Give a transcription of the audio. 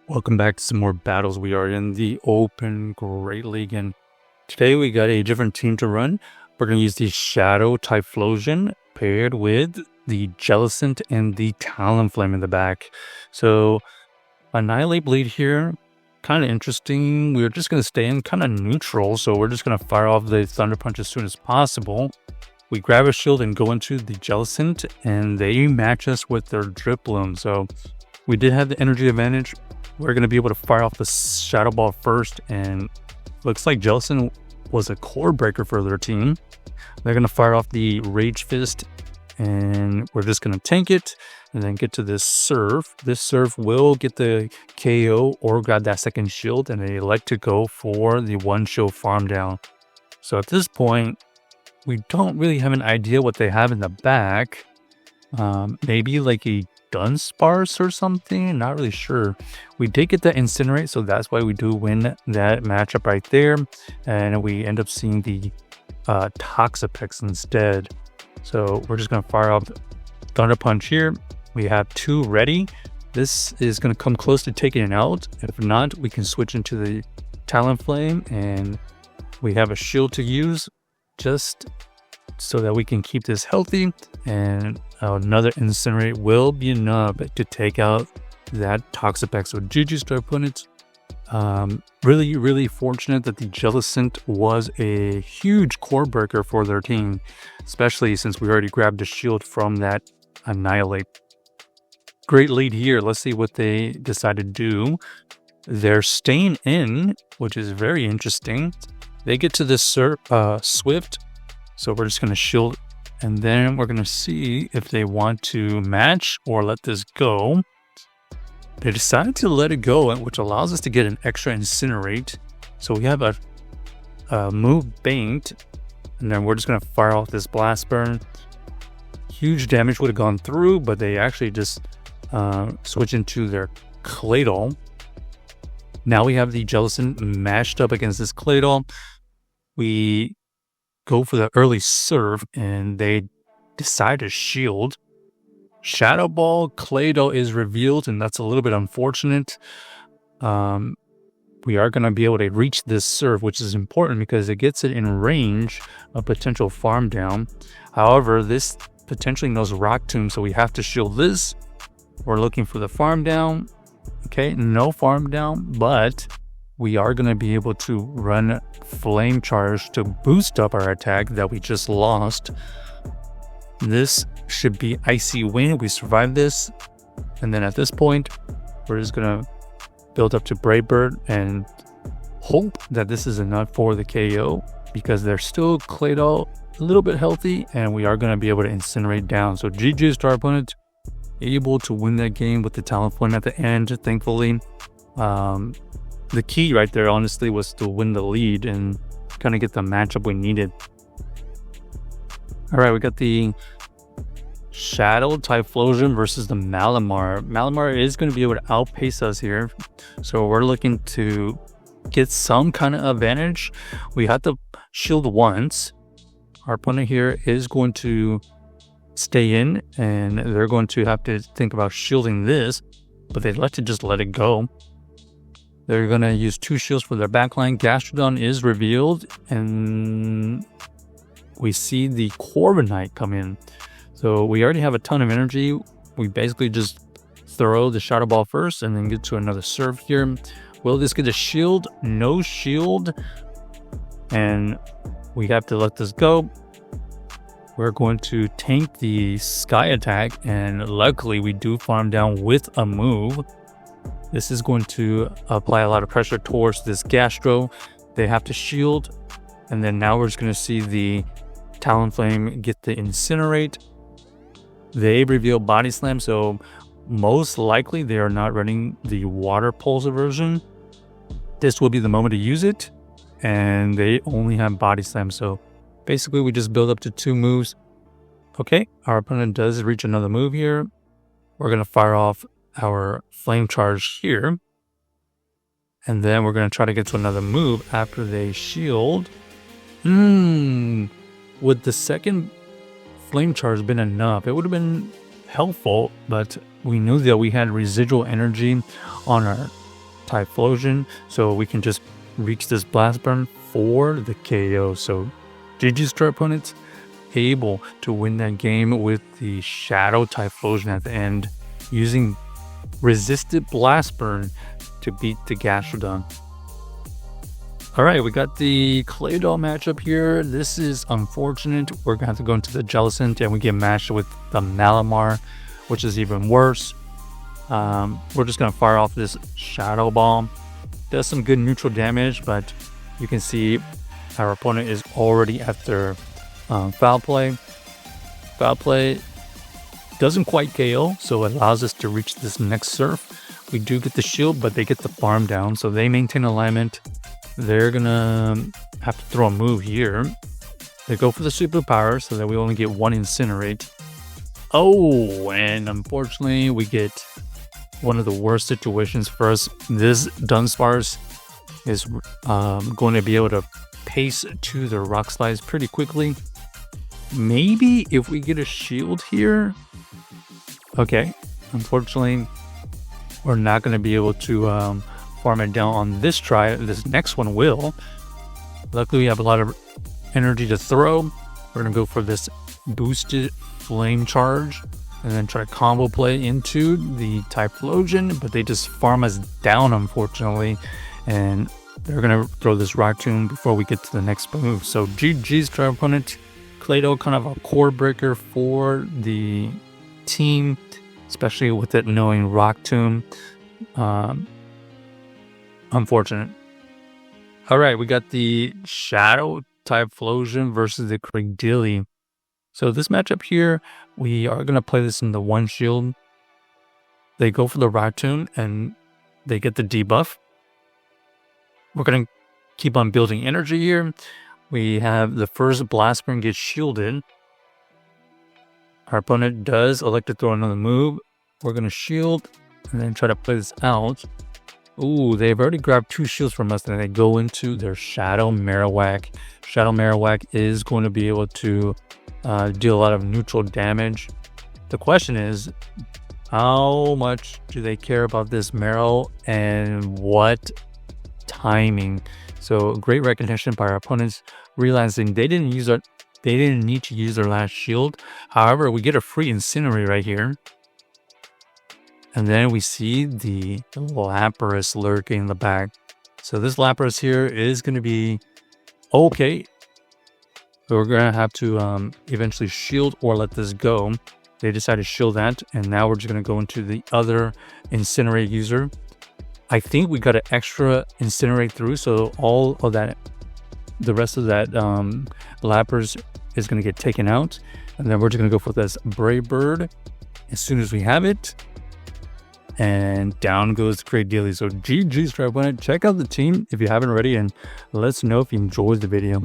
Welcome back to some more battles. We are in the Open Great League, and today we got a different team to run. We're going to use the Shadow Typhlosion paired with the Jellicent and the Talonflame in the back. So, Annihilape lead here, kind of interesting. We're just going to stay in kind of neutral, so we're just going to fire off the Thunder Punch as soon as possible. We grab a shield and go into the Jellicent, and they match us with their Drip Bloom. So, we did have the energy advantage. We're going to be able to fire off the Shadow Ball first, and looks like Jellicent was a core breaker for their team. They're going to fire off the Rage Fist, and we're just going to tank it and then get to this Serve. This Serve will get the KO or grab that second shield, and they elect to go for the one shield farm down. So at this point, we don't really have an idea what they have in the back. Maybe like a Dunsparce or something, not really sure. We did get that Incinerate, so that's why we do win that matchup right there, and we end up seeing the Toxapex instead. So we're just going to fire off Thunder Punch here. We have two ready. This is going to come close to taking it out. If not, we can switch into the Talonflame, and we have a shield to use just so that we can keep this healthy, and another Incinerate will be enough to take out that Toxapex. So GG's to our opponents. Really fortunate that the Jellicent was a huge core breaker for their team, especially since we already grabbed a shield from that Annihilape. Great lead here. Let's see what they decide to do. They're staying in, which is very interesting. They get to this Swift, so we're just going to shield, and then we're going to see if they want to match or let this go. They decided to let it go, which allows us to get an extra Incinerate. So we have a move banked, and then we're just going to fire off this Blast Burn. Huge damage would have gone through, but they actually just switch into their Claydol. Now we have the Jellicent mashed up against this Claydol. We go for the early Serve, and they decide to shield. Shadow Ball Claydol is revealed, and that's a little bit unfortunate. We are going to be able to reach this Serve, which is important because it gets it in range of potential farm down. However, this potentially knows Rock Tomb, so we have to shield this. We're looking for the farm down. Okay, no farm down, but we are going to be able to run Flame Charge to boost up our attack that we just lost. This should be Icy Wind. We survived this. And then at this point, we're just going to build up to Brave Bird and hope that this is enough for the KO, because they're still Claydol a little bit healthy, and we are going to be able to Incinerate down. So GG's to our opponent, able to win that game with the Talonflame at the end, thankfully. The key right there, honestly, was to win the lead and kind of get the matchup we needed. All right, we got the Shadow Typhlosion versus the Malamar. Malamar is going to be able to outpace us here, so we're looking to get some kind of advantage. We had to shield once. Our opponent here is going to stay in, and they're going to have to think about shielding this, but they'd like to just let it go. They're going to use two shields for their backline. Gastrodon is revealed, and we see the Corviknight come in. So we already have a ton of energy. We basically just throw the Shadow Ball first and then get to another Serve here. Will this get a shield? No shield. And we have to let this go. We're going to tank the Sky Attack, and luckily we do farm down with a move. This is going to apply a lot of pressure towards this Gastro. They have to shield, and then now we're just going to see the Talonflame get the Incinerate. They reveal Body Slam, so most likely they are not running the Water Pulse version. This will be the moment to use it, and they only have Body Slam, so basically we just build up to two moves. Okay, our opponent does reach another move here. We're going to fire off our Flame Charge here, and then we're going to try to get to another move after they shield. Would the second Flame Charge been enough? It would have been helpful, but we knew that we had residual energy on our Typhlosion, so we can just reach this blast burn for the KO. So GG's to our opponents, able to win that game with the Shadow Typhlosion at the end, using resisted blast burn to beat the Gastrodon. Alright, we got the Claydol matchup here. This is unfortunate. We're gonna have to go into the Jellicent and we get matched with the Malamar, which is even worse. We're just gonna fire off this Shadow Ball. Does some good neutral damage, but you can see our opponent is already at their Foul Play. Foul Play doesn't quite KO, so it allows us to reach this next Surf. We do get the shield, but they get the farm down, so they maintain alignment. They're gonna have to throw a move here. They go for the superpower so that we only get one Incinerate. Oh, and unfortunately we get one of the worst situations for us. This Dunsparce is going to be able to pace to the Rock Slides pretty quickly. Maybe if we get a shield here. Okay, unfortunately we're not going to be able to farm it down on this try. This next one will. Luckily we have a lot of energy to throw. We're going to go for this boosted Flame Charge and then try to combo play into the Typhlosion, but they just farm us down, unfortunately, and they're gonna throw this Rock Tomb before we get to the next move. So GG's to our opponent. Claydol, kind of a core breaker for the team, especially with it knowing Rock Tomb. Unfortunate. All right, we got the Shadow Typhlosion versus the Cradily. So this matchup here, we are going to play this in the one shield. They go for the Rock Tomb and they get the debuff. We're going to keep on building energy here. We have the first Blast Burn gets shielded. Our opponent does elect to throw another move. We're going to shield and then try to play this out. Ooh, they've already grabbed two shields from us and they go into their Shadow Marowak. Shadow Marowak is going to be able to deal a lot of neutral damage. The question is, how much do they care about this Marrow and what timing? So great recognition by our opponents, realizing they didn't need to use their last shield. However, we get a free Incinerate right here. And then we see the Lapras lurking in the back. So this Lapras here is going to be okay. So we're going to have to eventually shield or let this go. They decided to shield that. And now we're just going to go into the other Incinerate user. I think we got an extra Incinerate through. So all of that, the rest of that Lapras is going to get taken out. And then we're just going to go for this Brave Bird as soon as we have it. And down goes Cradily. So GG's to our opponent. Check out the team if you haven't already, and let us know if you enjoyed the video.